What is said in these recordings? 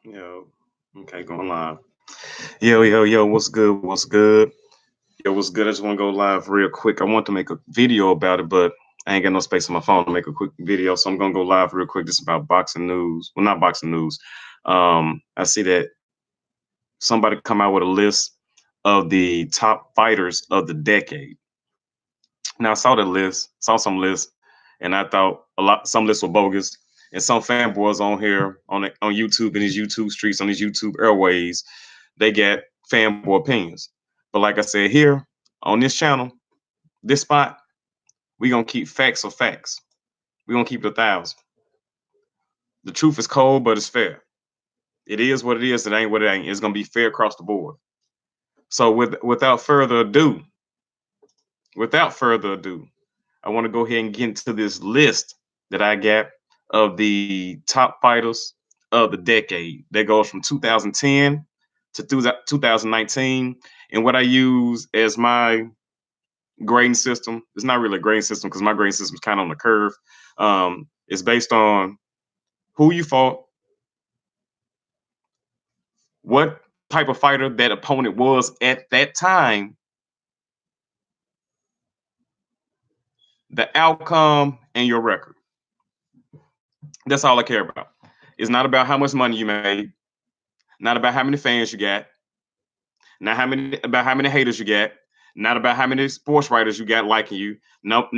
Yo, okay, going live. Yo, what's good? What's good? Yo, what's good? I just want to go live real quick. I want to make a video about it, but I ain't got no space on my phone to make a quick video, so I'm gonna go live real quick. This is about boxing news. Well, not boxing news. I see that somebody come out with a list of the top fighters of the decade. Now I saw the list, saw some lists, and I thought some lists were bogus, and some fanboys on here on YouTube in these YouTube streets on these YouTube airways, they get fanboy opinions. But like I said here on this channel, this spot, we gonna keep facts or facts. We gonna keep it 1,000. The truth is cold, but it's fair. It is what it is. It ain't what it ain't. It's gonna be fair across the board. So without further ado, I want to go ahead and get into this list that I got of the top fighters of the decade. That goes from 2010 to 2019. And what I use as my grading system, it's not really a grading system because my grading system is kind of on the curve. It's based on who you fought, what type of fighter that opponent was at that time, the outcome, and your record. That's all I care about. It's not about how much money you made, not about how many fans you got, not how many haters you got, not about how many sports writers you got liking you. Nope.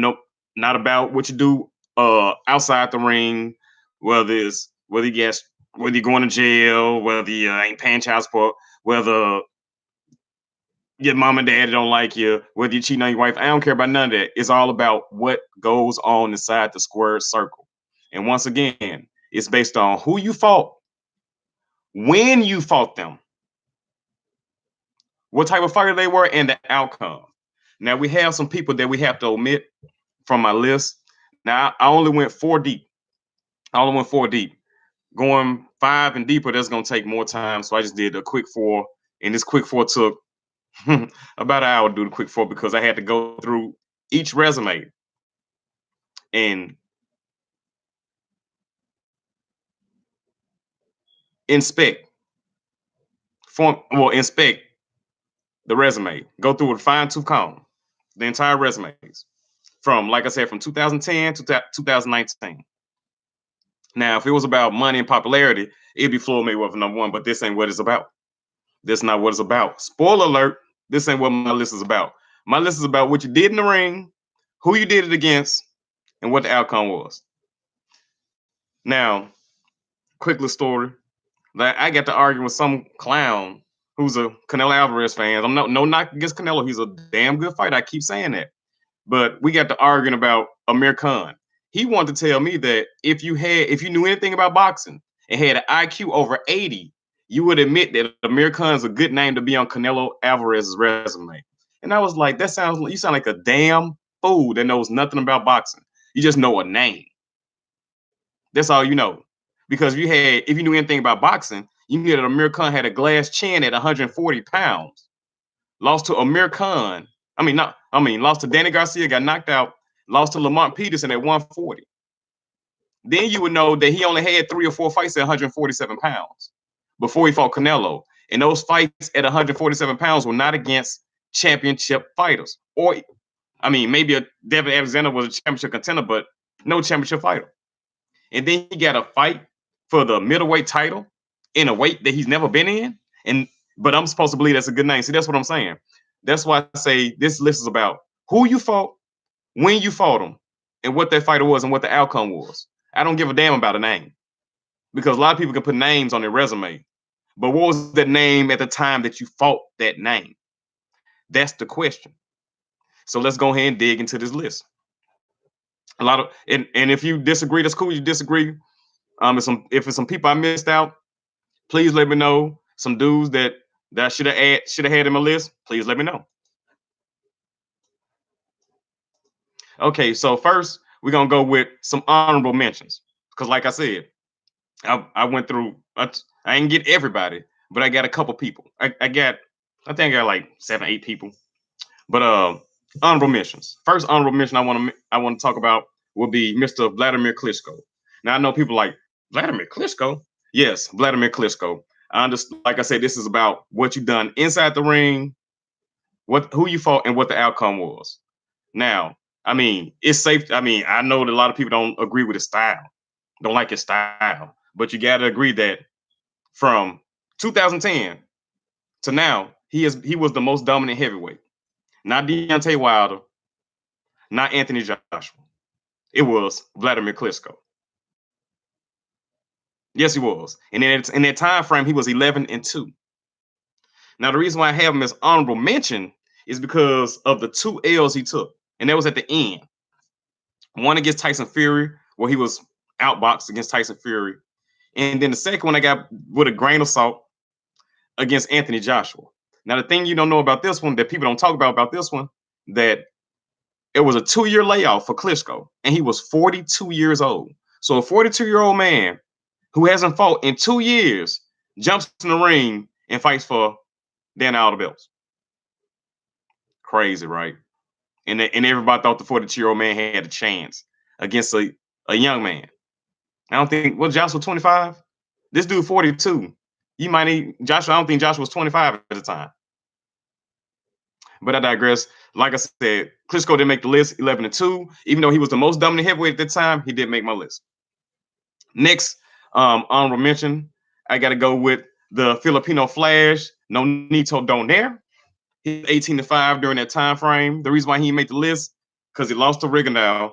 Not about what you do outside the ring, whether you get whether you're going to jail, whether you ain't paying child support, whether your mom and dad don't like you, whether you're cheating on your wife. I don't care about none of that. It's all about what goes on inside the square circle. And once again, it's based on who you fought, when you fought them, what type of fighter they were, and the outcome. Now we have some people that we have to omit from my list. Now I only went 4 deep. I only went 4 deep. Going 5 and deeper, that's gonna take more time. So I just did a quick 4, and this quick 4 took about an hour to do the quick 4 because I had to go through each resume and inspect inspect the resume, go through with a fine tooth comb, the entire resumes from, like I said, from 2010 to 2019. Now, if it was about money and popularity, it'd be Floyd Mayweather #1, but this ain't what it's about. This is not what it's about. Spoiler alert, this ain't what my list is about. My list is about what you did in the ring, who you did it against, and what the outcome was. Now, quick little story. Like, I got to argue with some clown who's a Canelo Alvarez fan. I'm no knock against Canelo. He's a damn good fighter. I keep saying that. But we got to arguing about Amir Khan. He wanted to tell me that if you knew anything about boxing and had an IQ over 80, you would admit that Amir Khan is a good name to be on Canelo Alvarez's resume. And I was like, you sound like a damn fool that knows nothing about boxing. You just know a name. That's all you know. Because if you knew anything about boxing, you knew that Amir Khan had a glass chin at 140 pounds. Lost to Amir Khan. Lost to Danny Garcia, got knocked out. Lost to Lamont Peterson at 140. Then you would know that he only had 3 or 4 fights at 147 pounds before he fought Canelo. And those fights at 147 pounds were not against championship fighters. Maybe a David Alexander was a championship contender, but no championship fighter. And then he got a fight for the middleweight title in a weight that he's never been in. But I'm supposed to believe that's a good name. See, that's what I'm saying. That's why I say this list is about who you fought, when you fought them, and what that fighter was and what the outcome was. I don't give a damn about a name because a lot of people can put names on their resume. But what was that name at the time that you fought that name? That's the question. So let's go ahead and dig into this list. And if you disagree, that's cool. You disagree. If it's some people I missed out, please let me know. Some dudes that I should have had in my list, please let me know. Okay, so first we're gonna go with some honorable mentions because, like I said, I went through. I didn't get everybody, but I got a couple people. I think I got like 7, 8 people. But honorable mentions. First honorable mention I want to talk about will be Mr. Vladimir Klitschko. Now I know people like Vladimir Klitschko. Yes, Vladimir Klitschko. I understand. Like I said, this is about what you done inside the ring, who you fought, and what the outcome was. Now, I mean, it's safe. I mean, I know that a lot of people don't agree with his style, don't like his style, but you got to agree that from 2010 to now, he was the most dominant heavyweight. Not Deontay Wilder, not Anthony Joshua. It was Vladimir Klitschko. Yes, he was. And in that time frame, he was 11-2. Now, the reason why I have him as honorable mention is because of the 2 L's he took, and that was at the end. One against Tyson Fury, where he was outboxed against Tyson Fury, and then the second one I got with a grain of salt against Anthony Joshua. Now, the thing you don't know about this one, that people don't talk about this one, that it was a 2-year layoff for Klitschko, and he was 42 years old. So a 42-year-old man who hasn't fought in 2 years jumps in the ring and fights for Dan all the belts. Crazy, right? And everybody thought the 42-year-old man had a chance against a young man. I don't think, well, Joshua 25? This dude 42. You might need Joshua. I don't think Joshua was 25 at the time. But I digress. Like I said, Klitschko didn't make the list, 11-2. Even though he was the most dominant heavyweight at the time, he did make my list. Next, honorable mention, I got to go with the Filipino Flash, Nonito Donaire. He's 18-5 during that time frame. The reason why he made the list, because he lost to Rigondeaux,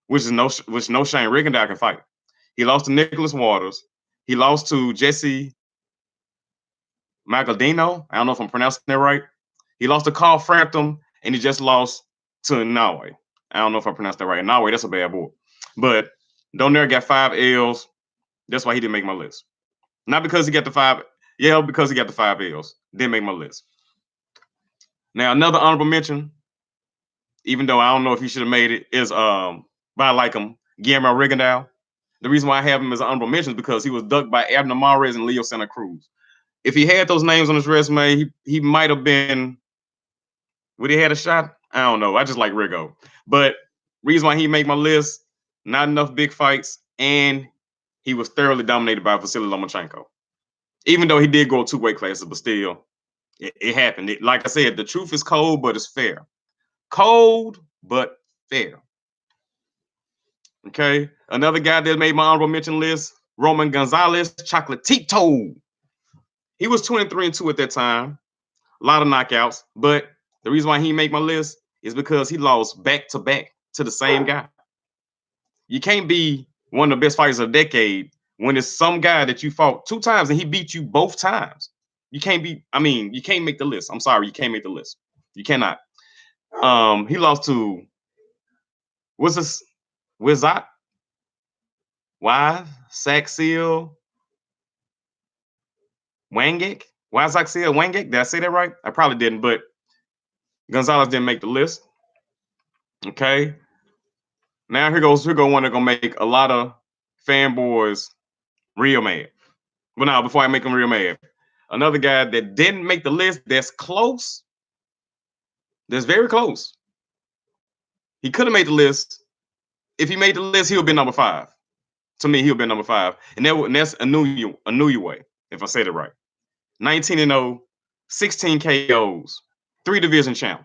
which no shame. Rigondeaux can fight. He lost to Nicholas Waters. He lost to Jesse Magaldino. I don't know if I'm pronouncing that right. He lost to Carl Frampton, and he just lost to Inoue. I don't know if I pronounced that right. Inoue, that's a bad boy. But Donaire got 5 L's. That's why he didn't make my list. Not because he got the 5. Yeah, because he got the 5 L's. Didn't make my list. Now, another honorable mention, even though I don't know if he should have made it, is but I like him, Guillermo Rigondeaux. The reason why I have him as an honorable mention is because he was ducked by Abner Mares and Leo Santa Cruz. If he had those names on his resume, he might have been. Would he had a shot? I don't know. I just like Rigo. But reason why he made my list, not enough big fights, and he was thoroughly dominated by Vasily Lomachenko. Even though he did go 2 weight classes, but still, it happened. Like I said, the truth is cold, but it's fair. Cold, but fair. Okay. Another guy that made my honorable mention list, Roman Gonzalez, Chocolatito. He was 23-2 at that time. A lot of knockouts, but the reason why he made my list is because he lost back-to-back to the same guy. You can't be one of the best fighters of the decade when it's some guy that you fought 2 times and he beat you both times. You can't be, I mean, you can't make the list. I'm sorry, you can't make the list. You cannot. He lost to, what's this? Wizat? Why? Saxil Wangek? Why Saxil Wangek? Did I say that right? I probably didn't, but Gonzalez didn't make the list. Okay. Now here goes one that's gonna make a lot of fanboys real mad. But now, before I make them real mad, another guy that didn't make the list that's close, that's very close. He could have made the list. If he made the list, he would be number 5. To me, he would be number 5. And that's Inoue, if I said it right. 19-0, 16 KOs, 3 division champ.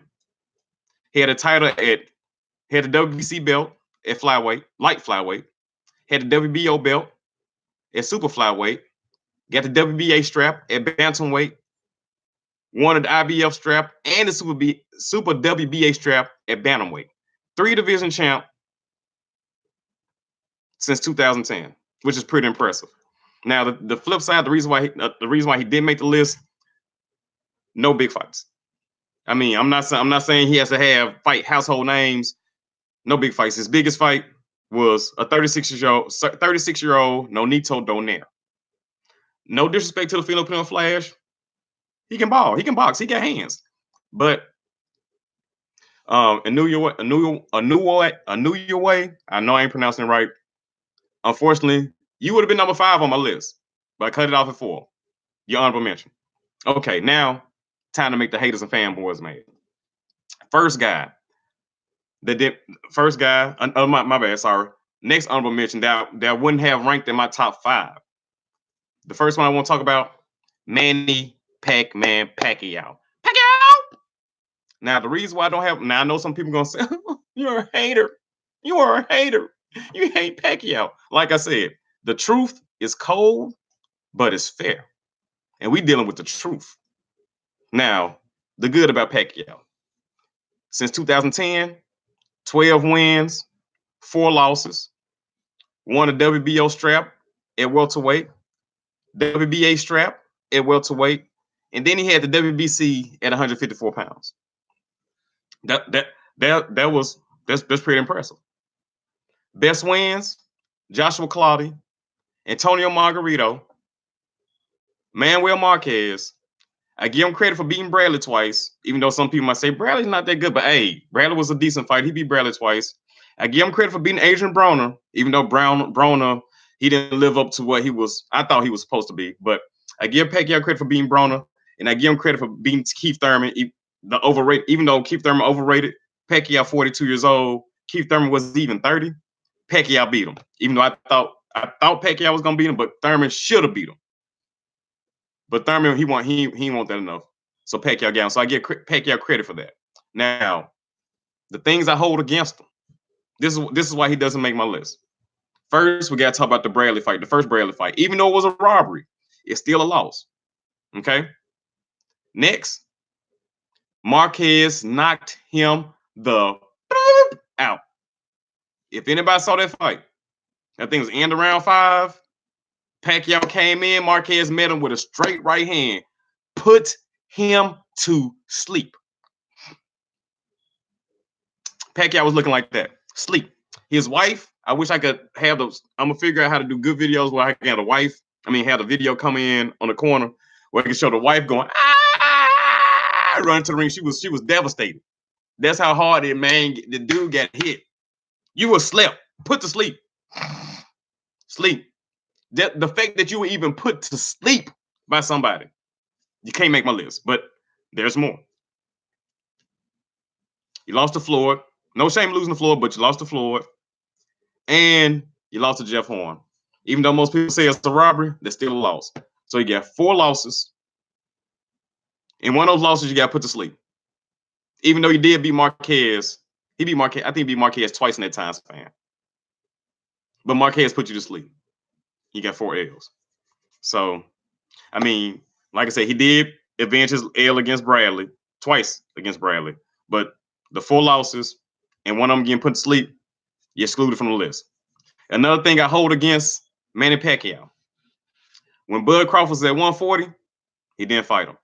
He had a title had the WBC belt at flyweight, light flyweight, had the WBO belt at super flyweight, got the WBA strap at bantamweight, won the IBF strap and the super WBA strap at bantamweight. 3 division champ since 2010, which is pretty impressive. Now, the flip side, the reason why he didn't make the list, no big fights. I mean, I'm not saying he has to fight household names. No big fights. His biggest fight was a 36-year-old Nonito Donaire. No disrespect to the Filipino Flash. He can ball. He can box. He got hands. But Inoue, I know I ain't pronouncing it right. Unfortunately, you would have been number 5 on my list, but I cut it off at 4. Your honorable mention. Okay, now time to make the haters and fanboys mad. First guy. My bad, sorry. Next honorable mention that wouldn't have ranked in my top 5. The first one I want to talk about, Manny Pac-Man Pacquiao. Pacquiao! Now, the reason why I don't have, now I know some people going to say, you're a hater. You are a hater. You hate Pacquiao. Like I said, the truth is cold, but it's fair. And we dealing with the truth. Now, the good about Pacquiao. Since 2010, 12 wins, 4 losses, won a WBO strap at welterweight, WBA strap at welterweight, and then he had the WBC at 154 pounds. That's pretty impressive. Best wins, Joshua Clottey, Antonio Margarito, Manuel Marquez. I give him credit for beating Bradley twice, even though some people might say Bradley's not that good. But hey, Bradley was a decent fight. He beat Bradley twice. I give him credit for beating Adrian Broner, even though Broner, he didn't live up to what I thought he was supposed to be. But I give Pacquiao credit for beating Broner, and I give him credit for beating Keith Thurman, the overrated, even though Keith Thurman overrated. Pacquiao 42 years old. Keith Thurman was even 30. Pacquiao beat him, even though I thought Pacquiao was gonna beat him, but Thurman should have beat him. But Thurman, he want that enough. So Pacquiao got him. So I give Pacquiao credit for that. Now, the things I hold against him. This is why he doesn't make my list. First, we got to talk about the Bradley fight, the first Bradley fight. Even though it was a robbery, it's still a loss. Okay. Next, Marquez knocked him the out. If anybody saw that fight, that thing was end of round 5. Pacquiao came in. Marquez met him with a straight right hand. Put him to sleep. Pacquiao was looking like that. Sleep. His wife, I wish I could have those. I'm going to figure out how to do good videos where I can have have the video come in on the corner where I can show the wife going, run to the ring. She was devastated. That's how hard the dude got hit. You were slept. Put to sleep. Sleep. The fact that you were even put to sleep by somebody, you can't make my list. But there's more. You lost to Floyd. No shame losing to Floyd, but you lost to Floyd. And you lost to Jeff Horn. Even though most people say it's a robbery, that's still a loss. So you got 4 losses. And one of those losses you got put to sleep. Even though you did beat Marquez. I think he beat Marquez twice in that time span. But Marquez put you to sleep. You got 4 L's. So, I mean, like I said, he did avenge his L against Bradley, twice against Bradley. But the 4 losses and one of them getting put to sleep, you excluded from the list. Another thing I hold against Manny Pacquiao. When Bud Crawford was at 140, he didn't fight him.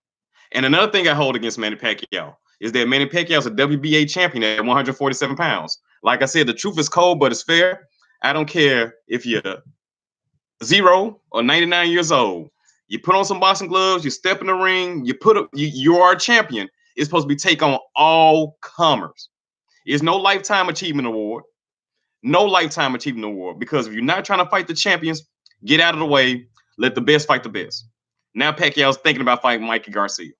And another thing I hold against Manny Pacquiao is that Manny Pacquiao is a WBA champion at 147 pounds. Like I said, the truth is cold, but it's fair. I don't care if you're 0 or 99 years old. You put on some boxing gloves, you step in the ring, you are a champion. It's supposed to be take on all comers. There's no lifetime achievement award. No lifetime achievement award. Because if you're not trying to fight the champions, get out of the way. Let the best fight the best. Now Pacquiao's thinking about fighting Mikey Garcia.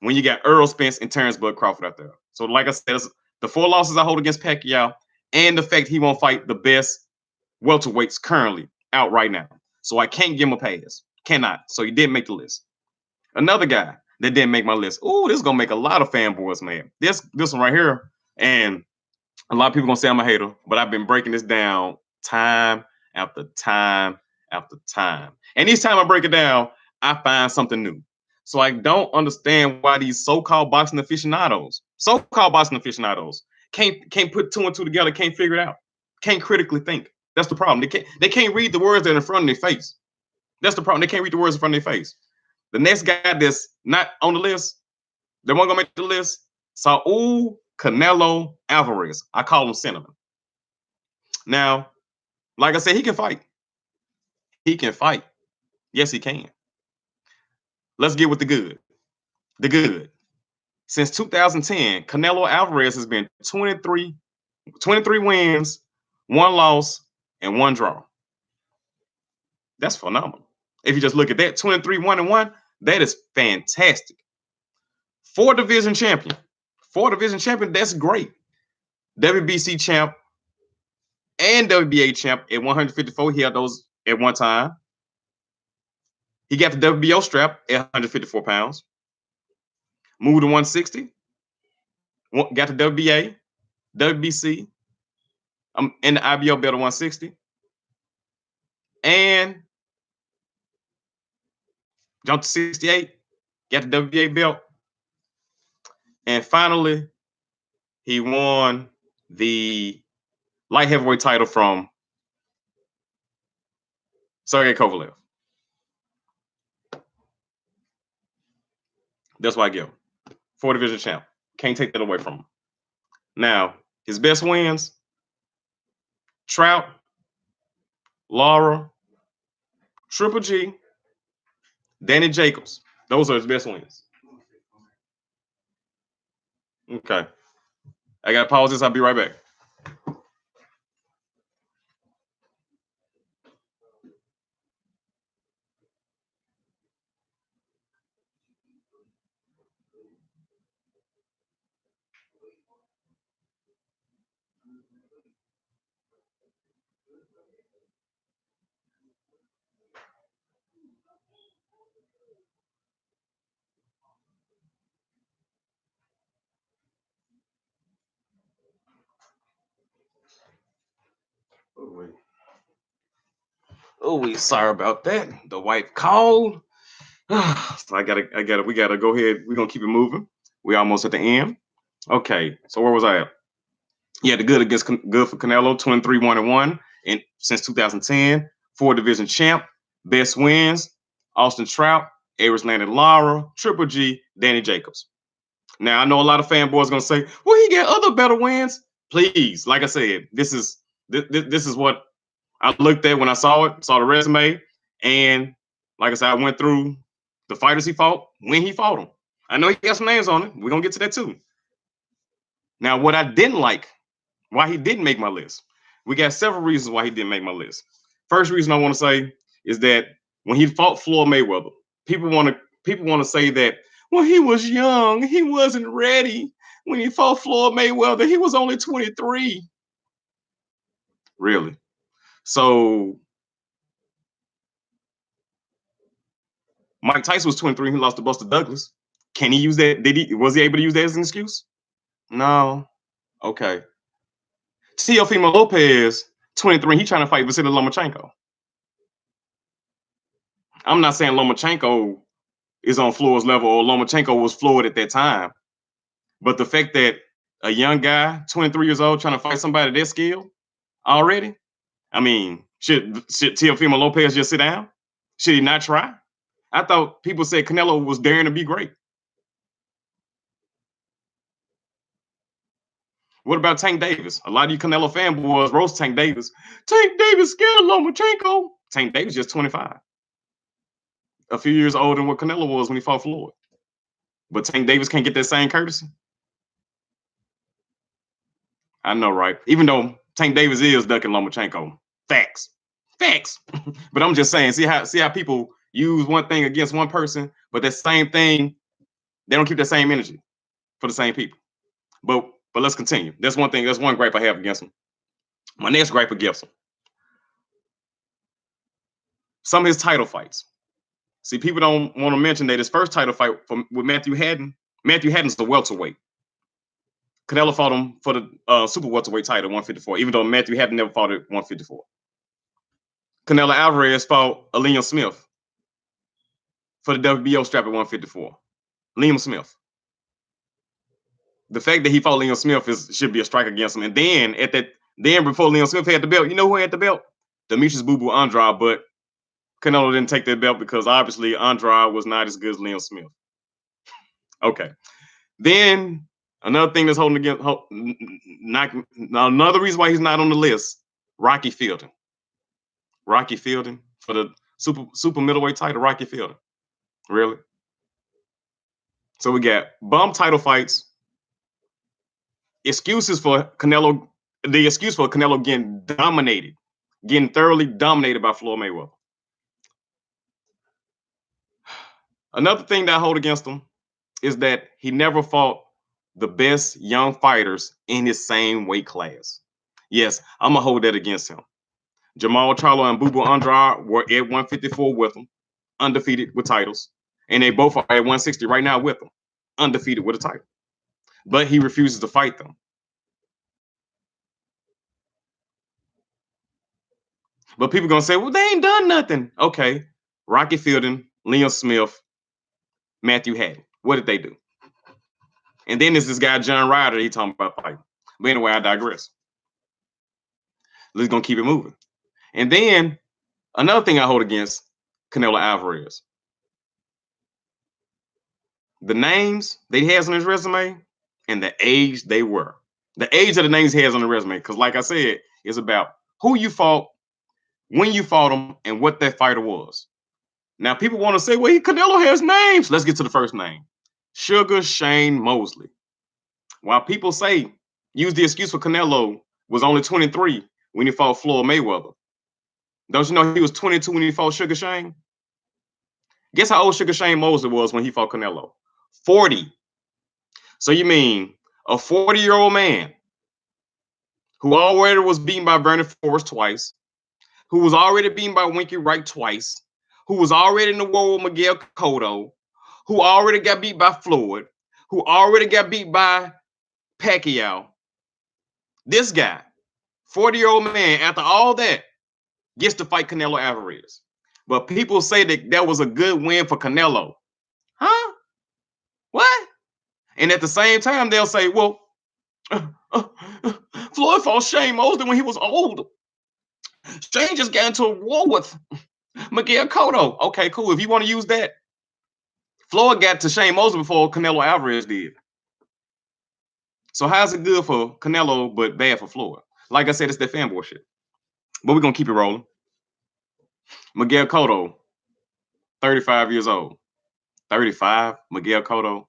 When you got Errol Spence and Terrence Bud Crawford out there. So like I said, the 4 losses I hold against Pacquiao and the fact he won't fight the best welterweights currently out right now. So I can't give him a pass. Cannot. So he didn't make the list. Another guy that didn't make my list. Oh, this is going to make a lot of fanboys mad. This one right here. And a lot of people going to say I'm a hater, but I've been breaking this down time after time after time. And each time I break it down, I find something new. So I don't understand why these so-called boxing aficionados can't put 2 and 2 together, can't figure it out, can't critically think. That's the problem. They can't read the words that are in front of their face. That's the problem. They can't read the words in front of their face. The next guy that's not on the list, they weren't gonna make the list, Saul Canelo Alvarez. I call him Cinnamon. Now, like I said, he can fight. He can fight. Yes, he can. Let's get with the good. The good. Since 2010, Canelo Alvarez has been 23 wins, 1 loss, and 1 draw. That's phenomenal. If you just look at that, 23 1-1, that is fantastic. 4 division champion. 4 division champion, that's great. WBC champ and WBA champ at 154. He had those at one time. He got the WBO strap at 154 pounds. Moved to 160. Got the WBA, WBC, in the IBO belt at 160. And jumped to 68. Got the WBA belt. And finally, he won the light heavyweight title from Sergey Kovalev. That's why I give him 4-division champ. Can't take that away from him. Now, his best wins: Trout, Lara, Triple G, Danny Jacobs. Those are his best wins. Okay. I got to pause this. I'll be right back. Oh, we sorry about that. The wife called. So we gotta go ahead. We're gonna keep it moving. We almost at the end. Okay, so where was I at? Yeah, the good for Canelo, 23-1-1 since 2010, 4-division champ, best wins: Austin Trout, Erislandy Lara, Triple G, Danny Jacobs. Now I know a lot of fanboys gonna say, "Well, he got other better wins." Please, like I said, this is what I looked at when I saw the resume, and like I said, I went through the fighters he fought, when he fought them. I know he got some names on it. We're gonna get to that too. Now, what I didn't like, why he didn't make my list. We got several reasons why he didn't make my list. First reason I want to say is that when he fought Floyd Mayweather, people want to say that, well, he was young, he wasn't ready. When he fought Floyd Mayweather, he was only 23. Really? So Mike Tyson was 23. He lost to Buster Douglas. Can he use that? Was he able to use that as an excuse? No. Okay. Teofimo Lopez, 23. He trying to fight Vasily Lomachenko. I'm not saying Lomachenko is on Floyd's level or Lomachenko was Floyd at that time, but the fact that a young guy, 23 years old, trying to fight somebody that skilled already, I mean, should Teofimo Lopez just sit down? Should he not try? I thought people said Canelo was daring to be great. What about Tank Davis? A lot of you Canelo fanboys roast Tank Davis. Tank Davis scared of Lomachenko. Tank Davis just 25. A few years older than what Canelo was when he fought Floyd. But Tank Davis can't get that same courtesy. I know, right? Even though Tank Davis is ducking Lomachenko. Facts. But I'm just saying, see how people use one thing against one person, but that same thing, they don't keep the same energy for the same people. But let's continue. That's one thing. That's one gripe I have against him. My next gripe against him. Some of his title fights. See, people don't want to mention that his first title fight with Matthew Haddon. Matthew Haddon's the welterweight. Canelo fought him for the super welterweight title, 154, even though Matthew Haddon never fought at 154. Canelo Alvarez fought Liam Smith for the WBO strap at 154. Liam Smith. The fact that he fought Liam Smith should be a strike against him. And then before Liam Smith had the belt, you know who had the belt? Demetrius Boo Boo Andrade, but Canelo didn't take that belt because obviously Andrade was not as good as Liam Smith. Okay. Then another thing that's holding against, another reason why he's not on the list, Rocky Fielding. Rocky Fielding for the super middleweight title, Rocky Fielding. Really? So we got bum title fights, excuses for Canelo, the excuse for Canelo getting thoroughly dominated by Floyd Mayweather. Another thing that I hold against him is that he never fought the best young fighters in his same weight class. Yes, I'm going to hold that against him. Jamal Charlo and Boo Boo Andrade were at 154 with him. undefeated with titles, and they both are at 160 right now with him, undefeated with a title. But he refuses to fight them. But people gonna say, well, they ain't done nothing. Okay, Rocky Fielding, Liam Smith, Matthew Hatton. What did they do? And then there's this guy John Ryder. He talking about fighting. But anyway, I digress. Let's gonna keep it moving. And then another thing I hold against Canelo Alvarez: the names that he has on his resume and the age they were. The age of the names he has on the resume, because like I said, it's about who you fought, when you fought them, and what that fighter was. Now, people want to say, well, Canelo has names. Let's get to the first name. Sugar Shane Mosley. While people say, use the excuse for Canelo was only 23 when he fought Floyd Mayweather. Don't you know he was 22 when he fought Sugar Shane? Guess how old Sugar Shane Mosley was when he fought Canelo? 40. So you mean a 40-year-old man who already was beaten by Vernon Forrest twice, who was already beaten by Winky Wright twice, who was already in the war with Miguel Cotto, who already got beat by Floyd, who already got beat by Pacquiao. This guy, 40-year-old man, after all that, gets to fight Canelo Alvarez. But people say that was a good win for Canelo. Huh? What? And at the same time, they'll say, well, Floyd fought Shane Mosley when he was old. Shane just got into a war with Miguel Cotto. Okay, cool. If you want to use that, Floyd got to Shane Mosley before Canelo Alvarez did. So how's it good for Canelo but bad for Floyd? Like I said, it's that fanboy shit. But we're going to keep it rolling. Miguel Cotto, 35 years old. 35, Miguel Cotto,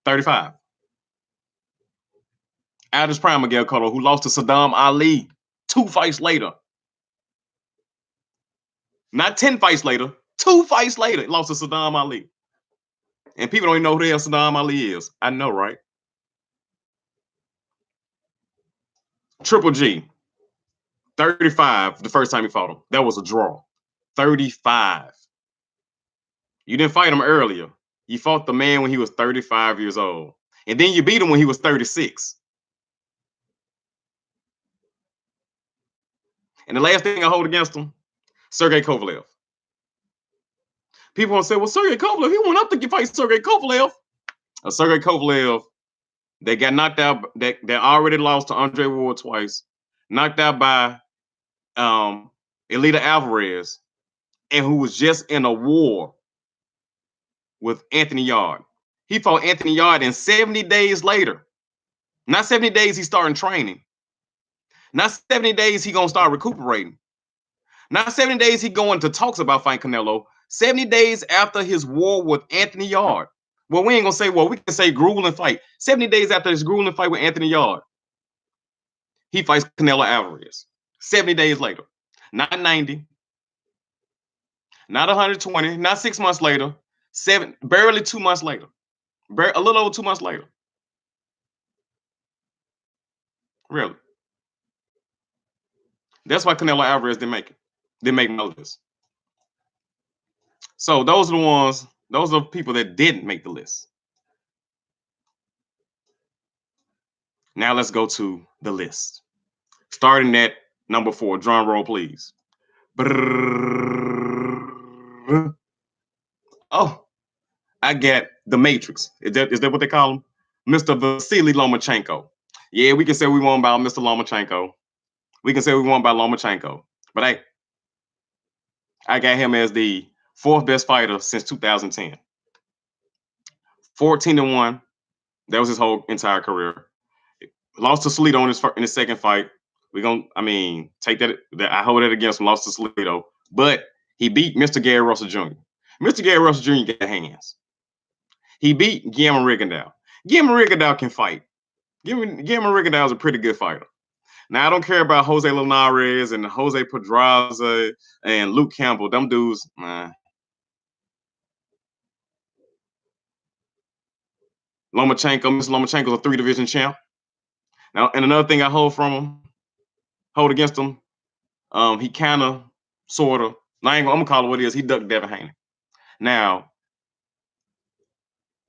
35. Out his prime, Miguel Cotto, who lost to Saddam Ali 2 fights later. Not 10 fights later, 2 fights later, lost to Saddam Ali. And people don't even know who the hell Saddam Ali is. I know, right? Triple G, 35 the first time he fought him. That was a draw. 35. You didn't fight him earlier. You fought the man when he was 35 years old. And then you beat him when he was 36. And the last thing I hold against him, Sergey Kovalev. People will say, well, Sergey Kovalev, he went up to fight Sergey Kovalev. Sergey Kovalev, they got knocked out. They already lost to Andre Ward twice. Knocked out by Elita Alvarez, and who was just in a war with Anthony Yarde. He fought Anthony Yarde, and 70 days later, not 70 days he started training, not 70 days he gonna start recuperating, not 70 days he going to talks about fighting Canelo, 70 days after his war with Anthony Yarde. Well, we ain't gonna say, well, we can say grueling fight. 70 days after his grueling fight with Anthony Yarde, he fights Canelo Alvarez. 70 days later, not 90, not 120, not 6 months later, barely 2 months later, a little over 2 months later. Really. That's why Canelo Alvarez didn't make it. Didn't make no list. So those are the ones, those are people that didn't make the list. Now let's go to the list. Starting at number 4, drum roll, please. Oh, I got the Matrix. Is that what they call him? Mr. Vasily Lomachenko. Yeah, we can say we won about Mr. Lomachenko. We can say we won by Lomachenko. But hey, I got him as the 4th best fighter since 2010. 14-1. That was his whole entire career. Lost to Salido in his second fight. We're gonna, take that. I hold that against him. Lost to Salido, but he beat Mr. Gary Russell Jr. Mr. Gary Russell Jr. got hands. He beat Guillermo Rigondeaux. Guillermo Rigondeaux can fight. Guillermo Rigondeaux is a pretty good fighter. Now I don't care about Jose Linares and Jose Pedraza and Luke Campbell. Them dudes, man. Mr. Lomachenko's a 3-division champ. Now, and another thing I hold against him, he kind of, sort of, I'm gonna call it what it is. He ducked Devin Haney. Now,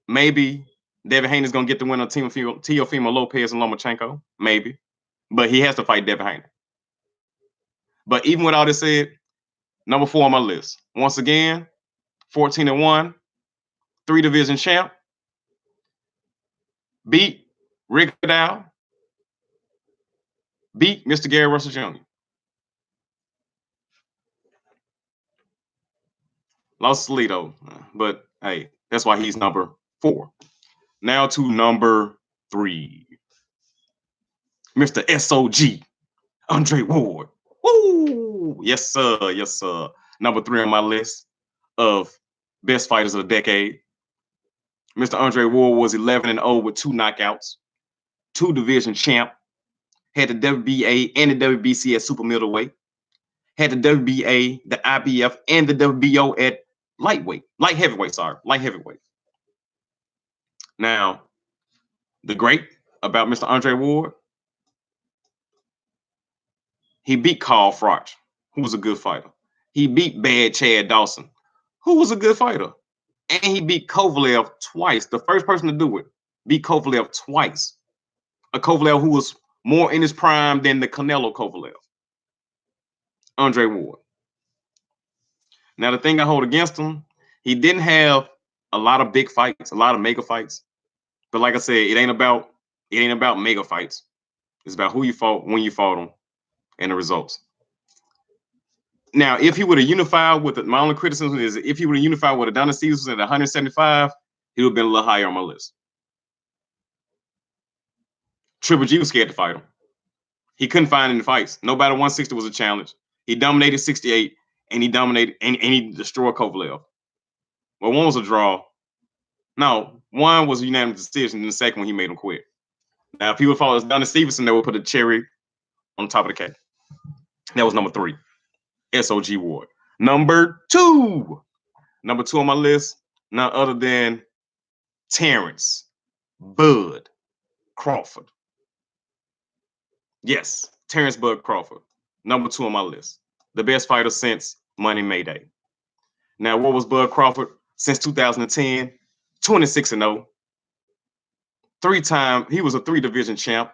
maybe Devin Haney is going to get the win on Teofimo Lopez and Lomachenko. Maybe. But he has to fight Devin Haney. But even with all this said, number 4 on my list. Once again, 14-1, 3-division champ. Beat Rick Dow. Beat Mr. Gary Russell Jr. Lost Salido. But hey, that's why he's number 4. Now to number 3. Mr. SOG, Andre Ward. Woo! Yes, sir. Yes, sir. Number 3 on my list of best fighters of the decade. Mr. Andre Ward was 11-0 with 2 knockouts, 2-division champ, had the WBA and the WBC at super middleweight, had the WBA, the IBF, and the WBO at light heavyweight. Now, the great about Mr. Andre Ward, he beat Carl Froch, who was a good fighter. He beat Bad Chad Dawson, who was a good fighter. And he beat Kovalev twice. The first person to do it. Beat Kovalev twice. A Kovalev who was more in his prime than the Canelo Kovalev. Andre Ward. Now, the thing I hold against him, he didn't have a lot of big fights, a lot of mega fights. But like I said, it ain't about mega fights. It's about who you fought, when you fought them, and the results. Now, if he would have unified with my only criticism is if he would have unified with Adonis Stevenson at 175, he would have been a little higher on my list. Triple G was scared to fight him. He couldn't find any fights. No battle 160 was a challenge. He dominated 68, and he dominated and he destroyed Kovalev. Well, one was a draw. No, one was a unanimous decision, and the second one he made him quit. Now, if he would follow Adonis Stevenson, they would put a cherry on top of the cake. That was number 3. SOG Ward. Number 2 on my list, none other than Terrence Bud Crawford. Yes, Terrence Bud Crawford. Number 2 on my list. The best fighter since Money Mayday. Now, what was Bud Crawford since 2010? 26-0. 3-time, he was a 3-division champ,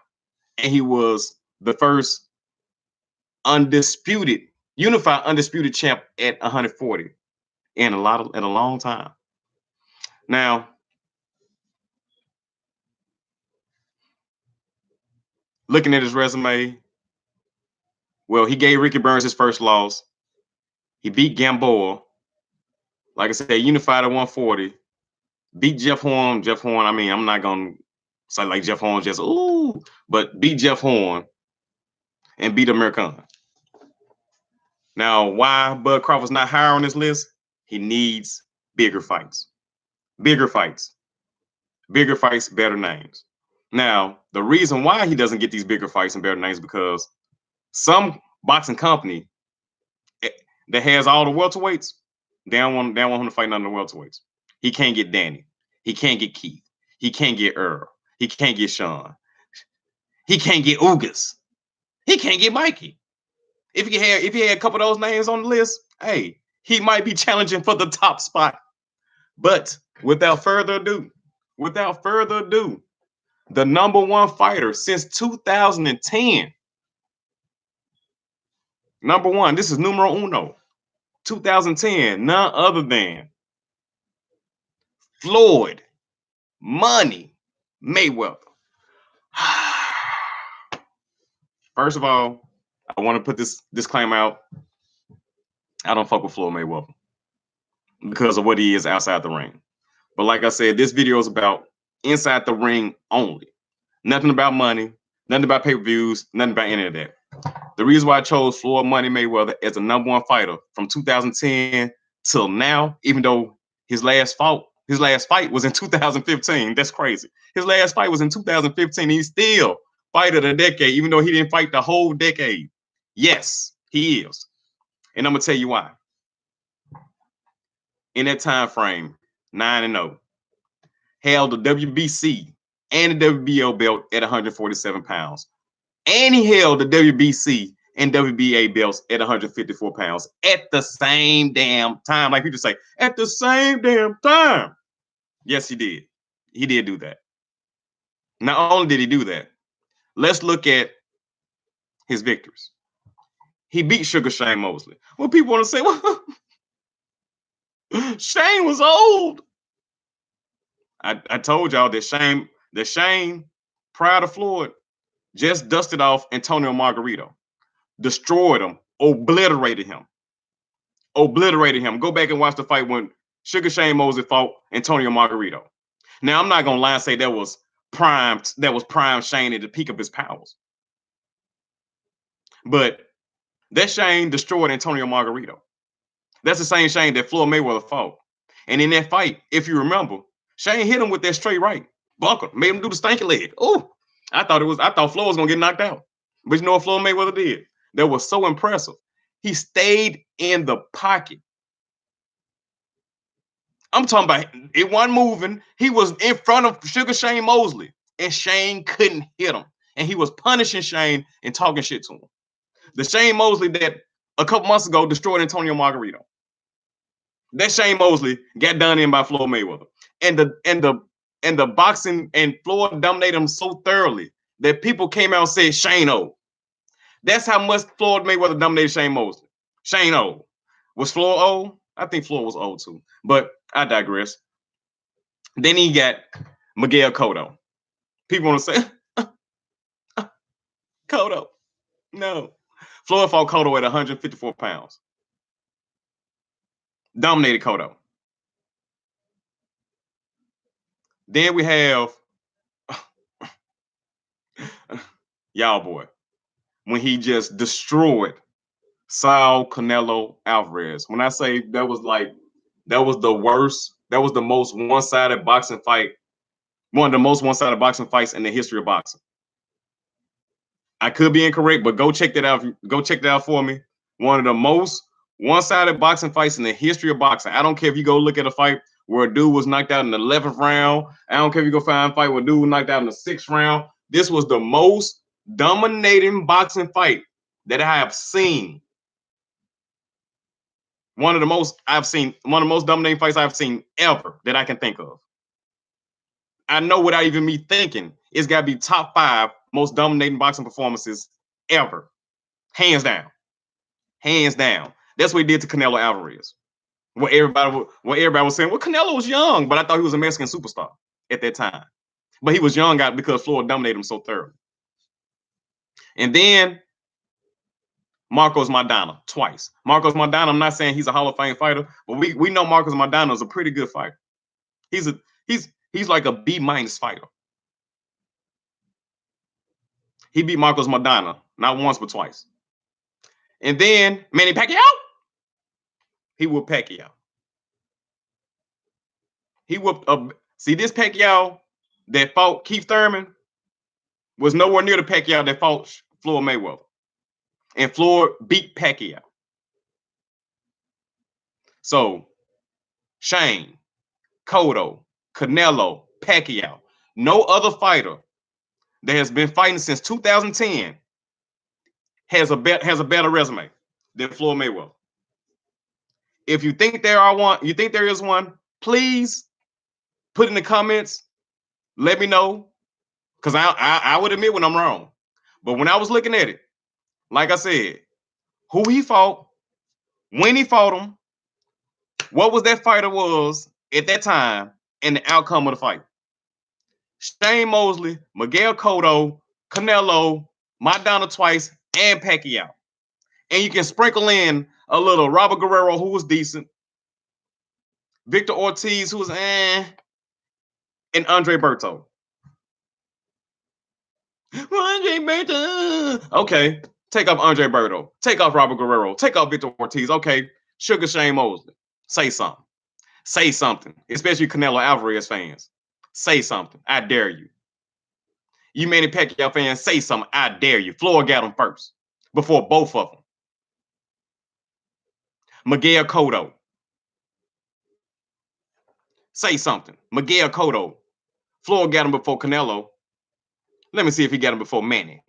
and he was the first unified undisputed champ at 140 in a long time. Now, looking at his resume, well, he gave Ricky Burns his first loss. He beat Gamboa. Like I said, unified at 140. Beat Jeff Horn. Jeff Horn, I mean, I'm not going to say like Jeff Horn just, but beat Jeff Horn and beat Amir Khan. Now, why Bud Crawford's not higher on this list? He needs bigger fights. Bigger fights, better names. Now, the reason why he doesn't get these bigger fights and better names is because some boxing company that has all the welterweights, they don't want him to fight none of the welterweights. He can't get Danny. He can't get Keith. He can't get Earl. He can't get Sean. He can't get Ugas. He can't get Mikey. If he had a couple of those names on the list, hey, he might be challenging for the top spot. But without further ado, the number 1 fighter since 2010. Number 1, this is numero uno. 2010, none other than Floyd Money Mayweather. First of all, I want to put this disclaimer out. I don't fuck with Floyd Mayweather because of what he is outside the ring. But like I said, this video is about inside the ring only. Nothing about money, nothing about pay-per-views, nothing about any of that. The reason why I chose Floyd Money Mayweather as the number 1 fighter from 2010 till now, even though his last fight was in 2015. That's crazy. His last fight was in 2015. He's still fight of the decade, even though he didn't fight the whole decade. Yes, he is. And I'm going to tell you why. In that time frame, 9-0, held the WBC and the WBO belt at 147 pounds. And he held the WBC and WBA belts at 154 pounds at the same damn time. Like people say, at the same damn time. Yes, he did. He did do that. Not only did he do that, let's look at his victories. He beat Sugar Shane Mosley. Well, people want to say, well, Shane was old. I told y'all that Shane, prior to Floyd, just dusted off Antonio Margarito, destroyed him, obliterated him. Go back and watch the fight when Sugar Shane Mosley fought Antonio Margarito. Now, I'm not gonna lie and say that was prime Shane at the peak of his powers. But that Shane destroyed Antonio Margarito. That's the same Shane that Floyd Mayweather fought. And in that fight, if you remember, Shane hit him with that straight right. Bunker, made him do the stanky leg. Oh, I thought Floyd was gonna get knocked out. But you know what Floyd Mayweather did? That was so impressive. He stayed in the pocket. I'm talking about it wasn't moving. He was in front of Sugar Shane Mosley, and Shane couldn't hit him. And he was punishing Shane and talking shit to him. The Shane Mosley that a couple months ago destroyed Antonio Margarito. That Shane Mosley got done in by Floyd Mayweather. And the boxing and Floyd dominated him so thoroughly that people came out and said Shane old. That's how much Floyd Mayweather dominated Shane Mosley. Shane old. Was Floyd old? I think Floyd was old too. But I digress. Then he got Miguel Cotto. People want to say, Cotto. No. Floyd fought Cotto at 154 pounds. Dominated Cotto. Then we have y'all boy, when he just destroyed Saul Canelo Alvarez. When I say that was the worst, that was the most one-sided boxing fight, one of the most one-sided boxing fights in the history of boxing. I could be incorrect, but go check that out. Go check that out for me. One of the most one-sided boxing fights in the history of boxing. I don't care if you go look at a fight where a dude was knocked out in the 11th round. I don't care if you go find a fight where a dude was knocked out in the 6th round. This was the most dominating boxing fight that I have seen. One of the most dominating fights I've seen ever that I can think of. I know without even me thinking, it's got to be top 5 most dominating boxing performances ever. Hands down. Hands down. That's what he did to Canelo Alvarez. What everybody was saying, well, Canelo was young, but I thought he was a Mexican superstar at that time. But he was young because Floyd dominated him so thoroughly. And then Marcos Maidana twice. Marcos Maidana, I'm not saying he's a Hall of Fame fighter, but we know Marcos Maidana is a pretty good fighter. He's like a B- fighter. He beat Marcos Maidana not once but twice. And then Manny Pacquiao, he whooped Pacquiao. He whooped see this Pacquiao that fought Keith Thurman was nowhere near the Pacquiao that fought Floyd Mayweather. And Floyd beat Pacquiao. So Shane, Cotto, Canelo, Pacquiao, no other fighter that has been fighting since 2010 has a better resume than Floyd Mayweather. If you think there is one, please put in the comments. Let me know, because I would admit when I'm wrong. But when I was looking at it, like I said, who he fought, when he fought him, what was that fighter was at that time, and the outcome of the fight. Shane Mosley, Miguel Cotto, Canelo, Maidana twice, and Pacquiao. And you can sprinkle in a little Robert Guerrero, who was decent, Victor Ortiz, who was and Andre Berto. Andre Berto. Okay, take off Andre Berto. Take off Robert Guerrero. Take off Victor Ortiz. Okay, Sugar Shane Mosley. Say something. Say something. Especially Canelo Alvarez fans. Say something. I dare you. You Manny Pacquiao fans, say something. I dare you. Floyd got him first before both of them. Miguel Cotto. Say something. Miguel Cotto. Floyd got him before Canelo. Let me see if he got him before Manny.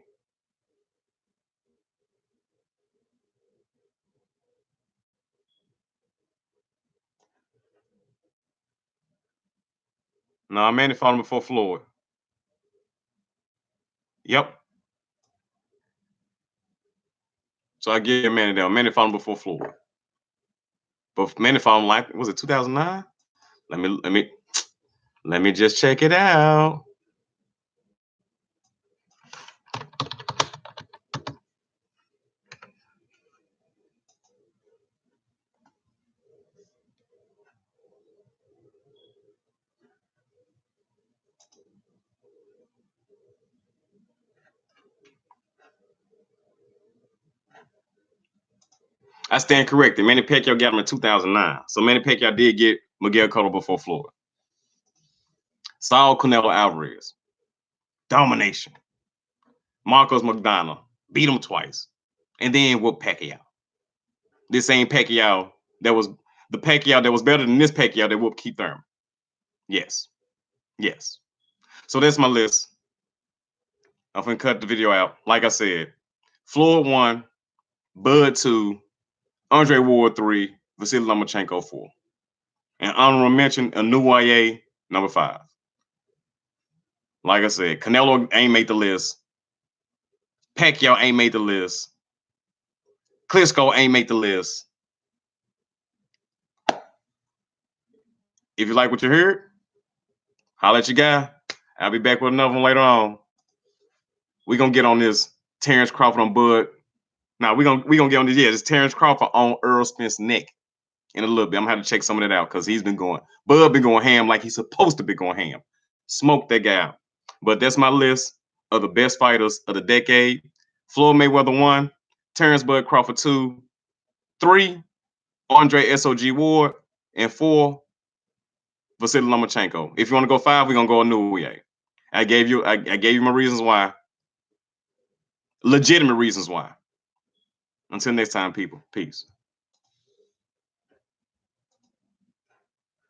No, Manny fought him before Floyd. Yep. So I give Manny down. Manny fought him before Floyd. But Manny fought him like, was it 2009? Let me just check it out. I stand corrected. Manny Pacquiao got him in 2009. So Manny Pacquiao did get Miguel Cotto before Floyd. Saul Canelo Alvarez. Domination. Marcos McDonough. Beat him twice. And then whooped Pacquiao. This same Pacquiao that was the Pacquiao that was better than this Pacquiao that whooped Keith Thurman. Yes. Yes. So that's my list. I'm going to cut the video out. Like I said, Floyd 1, Bud 2, Andre Ward 3, Vasily Lomachenko 4. And honorable mention, Inoue number 5. Like I said, Canelo ain't made the list. Pacquiao ain't made the list. Klitschko ain't made the list. If you like what you heard, holla at your guy. I'll be back with another one later on. We're going to get on this Terrence Crawford on Bud. Now, we're gonna get on this. Yeah, this Terrence Crawford on Earl Spence neck in a little bit. I'm going to have to check some of that out because he's been going. Bud been going ham like he's supposed to be going ham. Smoke that guy out. But that's my list of the best fighters of the decade. Floyd Mayweather 1, Terrence Bud Crawford 2, 3, Andre SOG Ward, and 4, Vasily Lomachenko. If you want to go 5, we're gonna go Inoue. I gave you my reasons why. Legitimate reasons why. Until next time, people. Peace.